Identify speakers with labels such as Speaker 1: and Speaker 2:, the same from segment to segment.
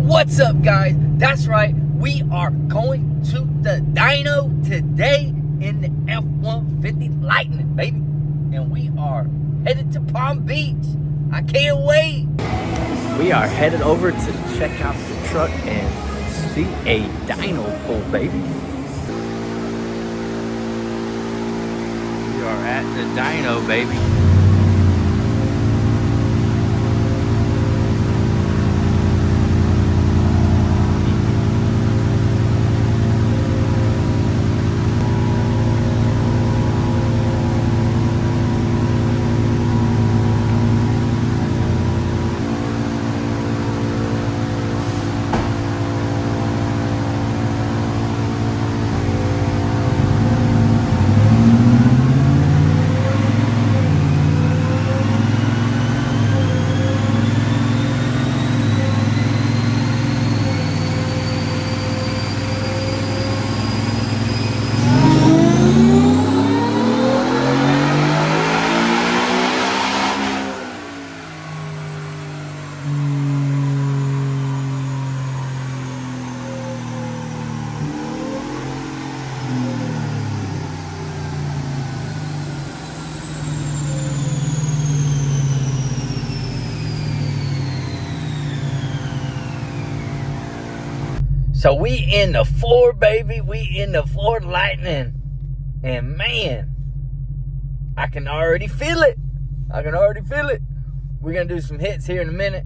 Speaker 1: What's up, guys? That's right, we are going to the Dyno today in the F-150 Lightning, baby. And we are headed to Palm Beach. I can't wait. We are headed over to check out the truck and see a dyno pull, baby. We are at the dyno, baby. So we in the Ford, baby. We in the Ford Lightning. And man, I can already feel it. I can already feel it. We're going to do some hits here in a minute.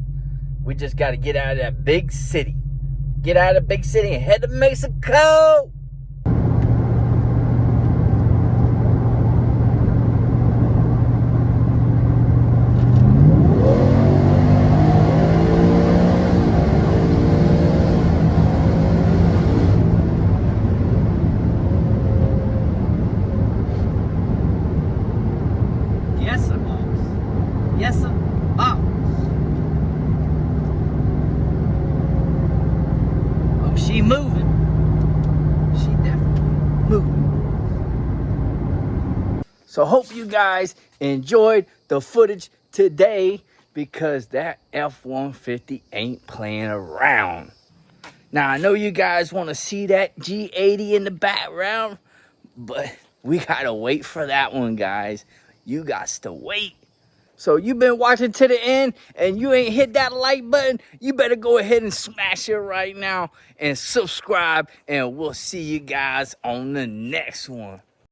Speaker 1: We just got to get out of that big city. Get out of the big city and head to Mexico. Yes, sir. Oh, she moving. She definitely moving. So hope you guys enjoyed the footage today, because that F-150 ain't playing around. Now, I know you guys want to see that G80 in the background, but we got to wait for that one, guys. You got to wait. So you've been watching to the end and you ain't hit that like button, you better go ahead and smash it right now and subscribe, and we'll see you guys on the next one.